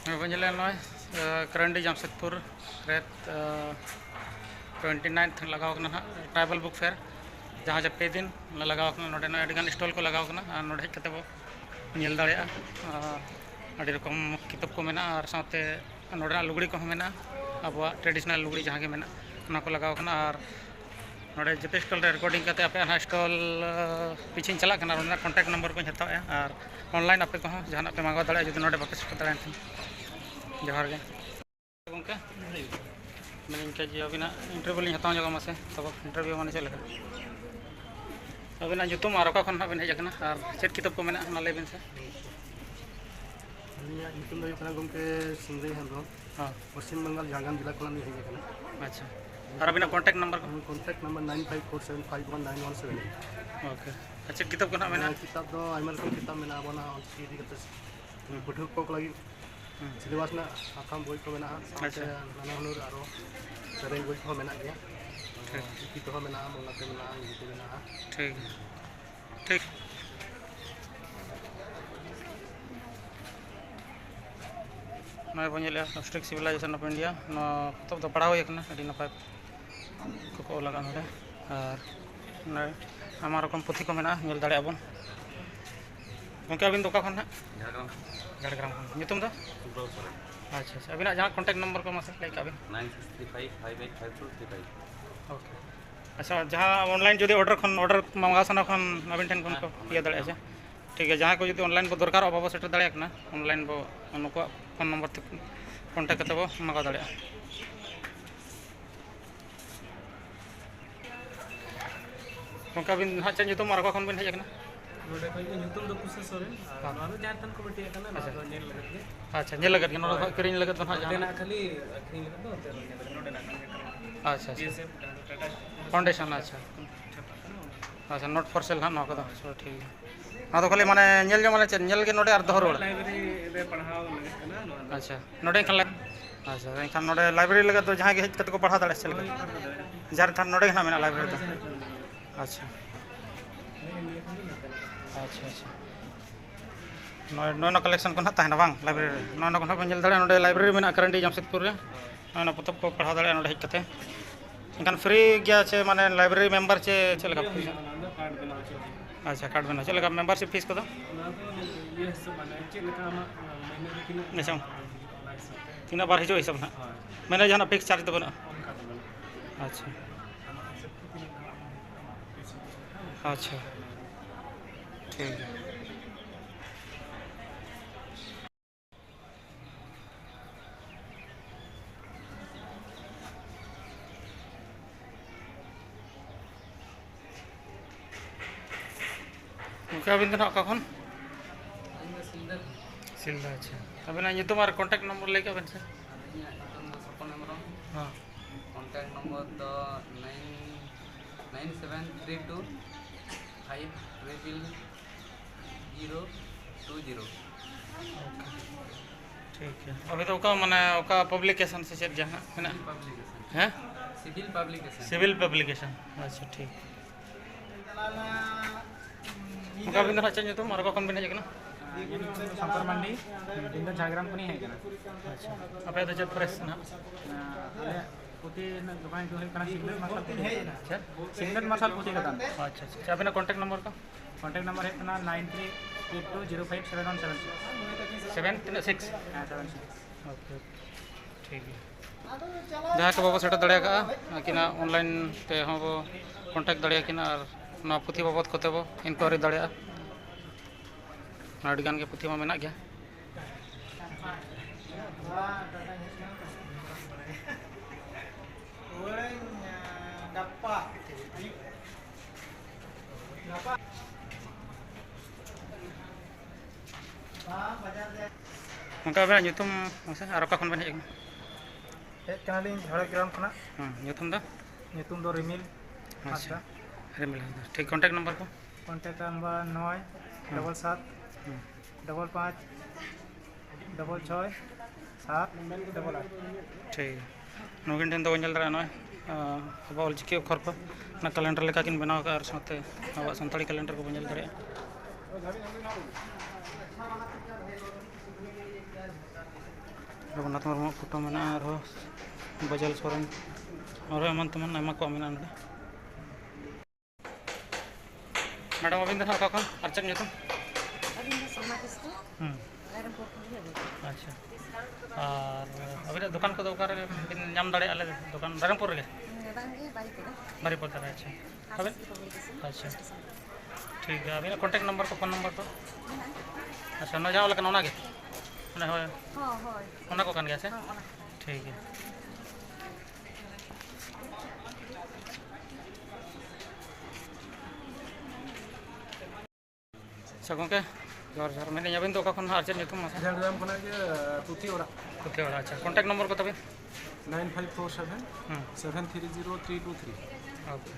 Banjala noy Karandi Jamshedpur ret 29th लगाव कना tribal book fair जहाँ जब पे दिन लगाव कना नोडे ना अडिगान स्टॉल को लगाव कना और नोडे कते बो नेल दाड़ेया अड़ी रकम किताब को मेना और साथे नोडे लुगड़ी को मेना अबवा ट्रेडिशनल लुगड़ी जहाँ के मेना ना को लगाव कना और नोडे जते स्टॉल रे रिकॉर्डिंग करते आपे ना स्टॉल पीछे चला कना नोडे कांटेक्ट नंबर को हताया और ऑनलाइन आपे को जहाँ पे मांगवा दाड़े जो नोडे बापे सेट दाड़े जोहार गे गंके मैं इनके जी अभी इंटरव्यू लिंग हताव जगह मसे तब इंटरव्यू माने चले अभी जुतुम और ओका खन बिन हेजना और चेक किताब को मेना ना लेबिन से ᱧᱩᱛᱩᱢ ᱫᱚ ᱦᱩᱭᱩᱜ ᱠᱟᱱᱟ ᱜᱚᱢᱠᱮ ᱥᱤᱝᱨᱟᱹᱭ ᱦᱮᱢᱵᱨᱚᱢ ᱯᱚᱥᱪᱤᱢ ᱵᱟᱝᱜᱟᱞ ᱡᱷᱟᱲᱜᱨᱟᱢ ᱡᱮᱞᱟ ᱠᱷᱚᱱᱟᱜ ᱞᱤᱧ ᱦᱮᱡ ᱟᱠᱟᱱᱟ। अच्छा और अभी कॉन्टैक्ट नंबर को कॉन्टैक्ट नंबर 9547519178। ओके अच्छा किताब को मेना किताब दो आयमा रकम किताब मेना बना ऑलचिकी इदी कते पठुआ को लगी सिलेबस ना आसाम बोई को मेना साथे नाना हुनर आरो सेरेन बोई को मेना गया चिकी तो मेना मोलाते मेना इदी मेना। ठीक ठीक मैं बंजले ऑब्स्ट्रिक सिविलाइजेशन ऑफ इंडिया तब तो पढ़ा हुई नपाय को लगा नोडे और आमा रकम पुथी को मेना नेल दाड़े आबन गंके अबिन दोका खन झाड़ग्राम झाड़ग्राम नितुम दो अच्छा अच्छा अबिना जहाँ कॉन्टैक्ट नंबर को मसे लाइक अबिन 9635585235। ओके अच्छा जहाँ ऑनलाइन जो ऑर्डर खन ऑर्डर मंगा सना खन अबिन ठन खन को इया दाड़े अच्छा ठीक है जहाँ को जो ऑनलाइन को दरकार बाबा सेट दाड़े कना ऑनलाइन बो उनको फोन नंबर तक कॉन्टैक्ट करते बो मंगा दाड़े गंके अबिन हाँ चेक नितुम और खन बिन हेजना नोडे कोई ᱧᱩᱛᱩᱢ ᱫᱚ ᱯᱩᱥᱟ ᱥᱚᱨᱮᱱ ᱟᱨ ᱱᱚᱣᱟ ᱡᱟᱦᱟᱸ ᱛᱟᱱ ᱠᱚᱢᱤᱴᱤ ᱠᱟᱱᱟ ᱱᱚᱣᱟ ᱫᱚ ᱧᱮᱞ ᱞᱟᱜᱤᱫ ᱜᱮ अच्छा नेल लगत नोडे किरिंग लगत ना ᱱᱚᱰᱮ ᱱᱟᱜ ᱠᱷᱟᱹᱞᱤ ᱟᱹᱠᱷᱨᱤᱧ ᱞᱟᱹᱜᱤᱫ ᱫᱚ ᱱᱚᱰᱮ ᱱᱟᱜ अच्छा अच्छा ᱡᱮᱥᱮ ᱴᱟटा फाउंडेशन अच्छा अच्छा नोट फॉर सेल हाँ ना को चलो ठीक है हाँ तो खाली माने नेल जो माने नेल के नोडे और दोहर रोड लाइब्रेरी रे पढ़ाव लगे कना नोवा अच्छा नोडे खान अच्छा एखान नोडे लाइब्रेरी लगे तो जहाँ के हेज को पढ़ा दाड़े चल जार थान नोडे ना मेना लाइब्रेरी तो अच्छा अच्छा अच्छा नोना कलेक्शन को ना ताहना बांग लाइब्रेरी नोना को ना बंजल दाड़े नोडे लाइब्रेरी मेना करंडी जमशेदपुर रे नोना पुस्तक को पढ़ा दाड़े नोडे हेज कते इनखान फ्री गया चे माने लाइब्रेरी मेंबर चे चलेगा कार्ड बना ᱪᱮ अच्छा कार्ड बना चलेगा मेंबरशिप फीस को तो ᱚᱱᱟ ᱫᱚ ᱤᱭᱟᱹ ᱦᱤᱥᱟᱹᱵ ᱢᱟᱱᱮ ᱪᱮᱫ ᱞᱮᱠᱟ ᱟᱢᱟᱜ ᱢᱟᱹᱦᱱᱟᱹ ᱨᱮ ᱛᱤᱱᱟᱹᱜ अच्छा ᱚᱱᱟ ᱦᱤᱥᱟᱹᱵ ᱛᱮ तीना बार हिजो हिसाब ना ᱦᱳᱭ मैंने जहाँ फिक्स चार्ज तो बना ᱚᱱᱠᱟ ᱫᱚ ᱵᱟᱹᱱᱩᱜᱼᱟ अच्छा ᱟᱢᱟᱜ ᱦᱤᱥᱟᱹᱵ ᱛᱮ ᱛᱤᱱᱟᱹᱜ ᱯᱚᱭᱥᱟ अच्छा ठीक है क्या बिंदु ना कौन सिल्दा अच्छा अबे ना ये तुम्हारा कांटेक्ट नंबर लेके अपन से हाँ कॉन्टैक्ट नंबर तो 9732530020। ओके ठीक है अभी तो का माने का पब्लिकेशन से चेक जहाँ है ना हैं सिविल पब्लिकेशन सिविल पब्लिकेशन अच्छा ठीक का बिंदु ना चाहिए तुम और कौन बिना जगना शंकर मंडी ᱤᱧ ᱫᱚ ঝাড়গ্রাম ᱠᱷᱚᱱᱤᱧ ᱦᱮᱡ ᱠᱟᱱᱟ अच्छा अबे तो जब प्रेस ना ᱟᱞᱮ ᱯᱩᱛᱷᱤ ᱨᱮᱱᱟᱜ ᱫᱚᱠᱟᱱ ᱫᱚ ᱦᱩᱭᱩᱜ ᱠᱟᱱᱟ ᱥᱤᱝᱜᱟᱨ ᱢᱟᱨᱥᱟᱞ ᱯᱩᱛᱷᱤ अच्छा ᱥᱤᱝᱜᱟᱨ ᱢᱟᱨᱥᱟᱞ ᱯᱩᱛᱷᱤ ᱠᱟᱛᱟᱱ अच्छा अच्छा अबे ना कांटेक्ट नंबर का कॉन्टैक्ट नंबर है अपना 9382057176 736 हाँ 76 ओके ठीक है जहाँ के बाबा सेट दाड़ा कि ऑनलाइन ते हाँ वो कांटेक्ट दाड़ा कि और ना पुथी बाबद कोते वो इंक्वायरी दाड़ा अड़गान के पुथी में मेना गया उनका अबे ᱧᱩᱛᱩᱢ मसे और का खन बन हेज हेज कनालिंग झाड़ग्राम खना ᱧᱩᱛᱩᱢ दा ᱧᱩᱛᱩम दो रिमिल अच्छा रिमिल ठीक कांटेक्ट नंबर को कॉन्टैक्ट नंबर 9775566 ठीक नोगिन ठन दो बंजल दाड़ा नय अब ऑलचिकी अक्षर को ना कैलेंडर लेका किन बनाव का और साथे अब संताली कैलेंडर को बंजल दाड़ा रघुनाथ मुर्मू फोटो मेना और बजल सोरेन और एमन तेमन आयमा को मेना नोडे मैडम अबिन दो का खन और चेक ᱧᱩᱛᱩᱢ अच्छा और अबिन दुकान को दोकार बिन नाम दाड़े आले दुकान रायरंगपुर रे बारीपुर दाड़े अच्छा अबिन अच्छा ठीक है अबिन कांटेक्ट नंबर को फोन नंबर को अच्छा न जाओ लेकिन ओना गे ओना होय ओना को कान गया से ठीक है अच्छा गंके जोर जोर मैंने अबिन तो कखन आर चेक ᱧᱩᱛᱩᱢ मासे झाड़ग्राम खना के तुती ओरा कुत्ते वाला अच्छा कांटेक्ट नंबर को तबे 9547 730323 ओके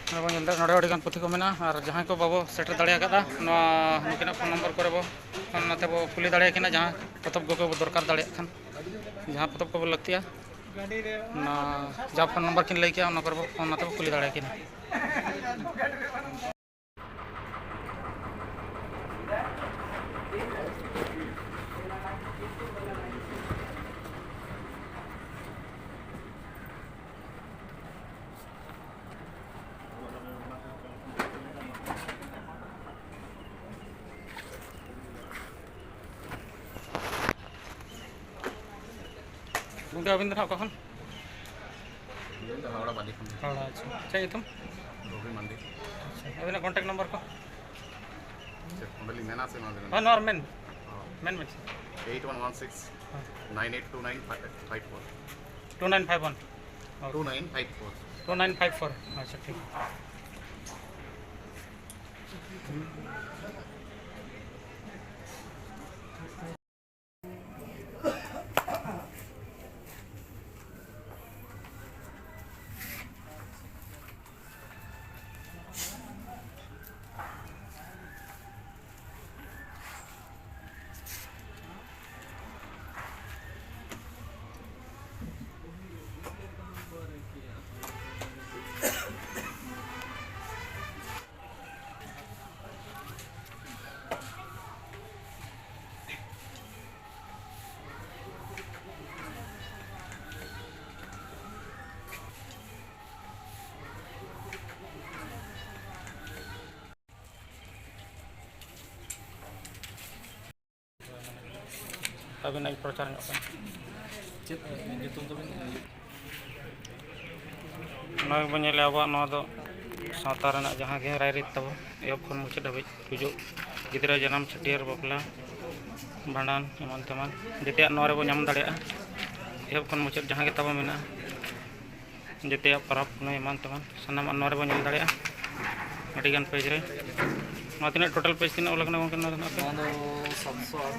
नबो ᱧᱮᱞ ᱫᱟ ᱱᱚᱰᱮ ᱟᱹᱰᱤᱜᱟᱱ ᱯᱩᱛᱷᱤ ᱠᱚ ᱢᱮᱱᱟᱜᱼᱟ ᱟᱨ ᱡᱟᱦᱟᱸᱭ ᱠᱚ ᱵᱟᱵᱚ ᱥᱮᱴᱮᱨ ᱫᱟᱲᱮ ᱟᱠᱟᱫᱟ ᱱᱚᱣᱟ ᱱᱩᱠᱤᱱᱟᱜ ᱯᱷᱳᱱ ᱱᱚᱢᱵᱚᱨ ᱠᱚᱨᱮ ᱵᱚ ᱯᱷᱳᱱ ᱱᱟᱛᱮ ᱵᱚ ᱠᱩᱞᱤ ᱫᱟᱲᱮᱭᱟᱠᱤᱱᱟ ᱡᱟᱦᱟᱸ ᱯᱚᱛᱚᱵ ᱠᱚ ᱵᱚ ᱫᱚᱨᱠᱟর ᱫᱟᱲᱮᱭᱟᱜ ᱠᱷᱟᱱ ᱡᱟᱦᱟᱸ ᱯᱚᱛᱚᱵ ᱠᱚ ᱵᱚ ᱞᱟᱹᱠᱛᱤᱭᱟ ᱚᱱᱟ ᱡᱟᱦᱟᱸ ᱯᱷᱳᱱ ᱱᱟᱢᱵᱟᱨ ᱠᱤᱱ ᱞᱟᱹᱭ ᱠᱮᱜᱼᱟ ᱚᱱᱟ ᱠᱚᱨᱮ ᱵᱚ ᱯᱷᱳᱱ ᱱᱟᱛᱮ ᱵᱚ ᱠᱩᱞᱤ ᱫᱟᱲᱮᱭᱟᱠᱤᱱᱟ गंके अबिन दो कखन हावड़ा बाली खन ᱦᱚᱲ अच्छा ᱪᱮᱫ ᱧᱩᱛᱩᱢ रोगी मंडी अच्छा अबिन कांटेक्ट नंबर को मंडली मेना से मादन हाँ नॉर मेन मेन मेन 8116 982954 2951 2954 2954 अच्छा ठीक अबिन आई प्रचार चेक ᱧᱩᱛᱩᱢ ᱫᱚᱵᱤᱱ नॉय बन ñᱮᱞᱮ ᱟᱵᱚᱣᱟᱜ ᱱᱚᱣᱟ ᱫᱚ ᱥᱟᱶᱛᱟ ᱨᱮᱱᱟᱜ ᱡᱟᱦᱟᱸ ᱜᱮ ᱨᱟᱭᱨᱤᱛ ᱛᱟᱵᱚ ᱮᱦᱚᱵ ᱠᱷᱚᱱ ᱢᱩᱪᱟᱹᱫ ᱫᱷᱟᱹᱵᱤᱡ ᱜᱩᱡᱩᱜ ᱜᱤᱫᱽᱨᱟᱹ ᱡᱟᱱᱟᱢ ᱪᱷᱟᱹᱴᱭᱟᱹᱨ ᱵᱟᱯᱞᱟ ᱵᱷᱟᱸᱰᱟᱱ ᱮᱢᱟᱱ ᱛᱮᱢᱟᱱ ᱡᱮᱛᱮᱭᱟᱜ ᱱᱚᱣᱟ ᱨᱮᱵᱚ ᱧᱟᱢ ᱫᱟᱲᱮᱭᱟᱜᱼᱟ ᱮᱦᱚᱵ ᱠᱷᱚᱱ ᱢᱩᱪᱟᱹᱫ ᱡᱟᱦᱟᱸ ᱜᱮ ᱛᱟᱵᱚ ᱢᱮᱱᱟᱜᱼᱟ ᱡᱮᱛᱮᱭᱟᱜ ᱯᱚᱨᱚᱵᱽ ᱯᱩᱱᱟᱹᱭ ᱮᱢᱟᱱ ᱛᱮᱢᱟᱱ ᱥᱟᱱᱟᱢᱟᱜ ᱱᱚᱣᱟ ᱨᱮᱵᱚ ᱧᱮᱞ ᱫᱟᱲᱮᱭᱟᱜᱼᱟ ᱟᱹᱰᱤᱜᱟन ᱯᱮᱡᱽ ᱨᱮ ᱱᱚᱣᱟ ᱛᱤᱱᱟᱹᱜ ᱴᱳᱴᱟल पेज ᱛᱤᱱᱟᱹᱜ ᱚᱞ ᱟᱠᱟᱱᱟ ᱜᱚᱢᱠᱮ ᱱᱚᱣᱟ ᱨᱮᱱᱟᱜ 708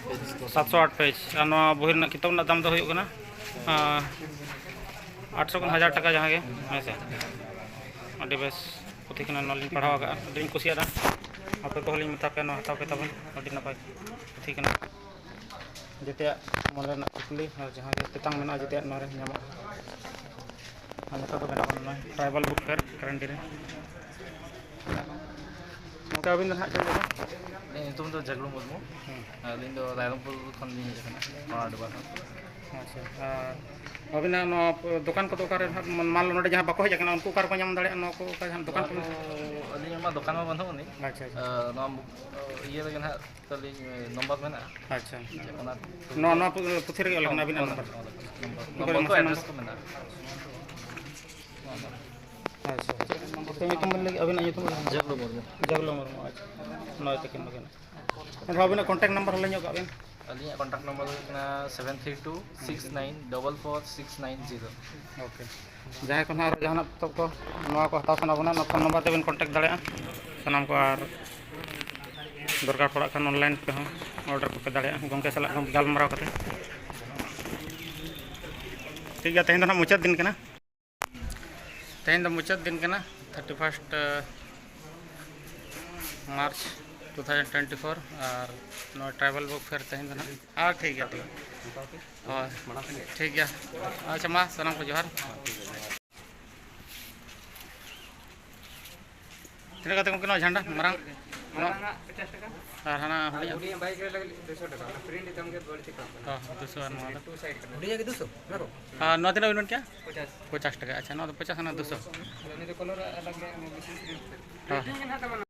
पेज 708 पेज और नवा बही रना किताब ना दाम दो हुई कना 800 खन 1000 टाका जहाँ के ऐसे अभी बेस पुथी कना नॉलेज पढ़ाव का अभी कुसियादा आपे को हलिंग मता पे न हताव पे तबन अभी नपाय पुथी कना जेते मन रना कुकली और जहाँ के तेतांग मेना जेते नरे ᱧᱟᱢᱚᱜ और नता तो बेना बना ट्राइबल बुक फेयर करंट रे ओके अभी ना चल ᱧᱩᱛᱩᱢ ᱫᱚ ᱡᱟᱜᱽᱞᱩ ᱢᱩᱨᱢᱩ ᱟᱹᱞᱤᱧ ᱫᱚ ᱨᱟᱭᱨᱚᱝᱯᱩᱨ ᱠᱷᱚᱱ ᱞᱤᱧ ᱦᱮᱡ ᱟᱠᱟᱱᱟ ᱱᱚᱣᱟ ᱰᱚᱵᱟ ᱠᱷᱚᱱ अच्छा अभी ना दुकान को मान लो नोटे जहाँ बाको हज उनको कार को नाम दाड़े को दुकान को ᱟᱹᱞᱤᱧ ᱢᱟ ᱫᱚᱠᱟᱱ ᱢᱟ ᱵᱟᱹᱱᱩᱜ ᱟᱹᱱᱤᱡ अच्छा ᱱᱚᱣᱟ ᱤᱭᱟᱹ ᱨᱮᱜᱮ ᱱᱟᱦᱟᱜ ᱛᱟᱹᱞᱤᱧ ᱱᱚᱢᱵᱚᱨ ᱢᱮᱱᱟᱜᱼᱟ अच्छा ᱚᱱᱟ ᱱᱚᱣᱟ ᱯᱩᱛᱷᱤ ᱨᱮᱜᱮ ᱚᱞ ᱟᱠᱟᱱᱟ ᱟᱹᱵᱤᱱᱟᱜ ᱱᱟᱢᱵᱟᱨ ᱱᱚᱢᱵᱚᱨ ᱠᱚ ᱮᱰᱨᱮᱥ ᱠᱚ ᱢᱮᱱᱟᱜᱼᱟ अच्छा तो nyutum beli abinak nyutum ᱡᱟᱜᱽᱞᱩ Murmu Jaglo Murmu अच्छा नॉय तकिन बगन एन अबिना कांटेक्ट नंबर हले ᱧᱚᱜ ᱠᱟᱜ ᱵᱤᱱ ᱟᱹᱞᱤᱧᱟᱜ ᱠᱚᱱᱴᱟᱠᱴ ᱱᱚᱢᱵᱚᱨ ᱦᱩᱭᱩᱜ ᱠᱟᱱᱟ 7326944690 ओके जहाँ को ना जहाँ तो को नवा को हताव सना बना फोन नंबर तेबिन कांटेक्ट दाड़े सनाम को और दरकार पड़ा खान ऑनलाइन पे हो ऑर्डर को पे दाड़े गंके सला गालमाराव कते ठीक है तेहन ना मुचाद दिन कना तेहन द मुचाद दिन कना 31 मार्च 2024 और नो ट्राइबल बुक फेयर तेहन ना हाँ ठीक है ठीक है अच्छा मा सलाम को जोहार तीन कते गंके झंडा मारंग और हाँ हुडिया बाइक रे लगे 200 টাকা प्रिंट कम के बढ़ती कम हाँ 200 और नौ टू साइड करना हुडिया के 200 ना रो नौ दिन अभी क्या 50 50 टका अच्छा नौ 50 ना 200 नहीं तो कलर अलग है वो विशेष हाँ प्रिंटिंग ना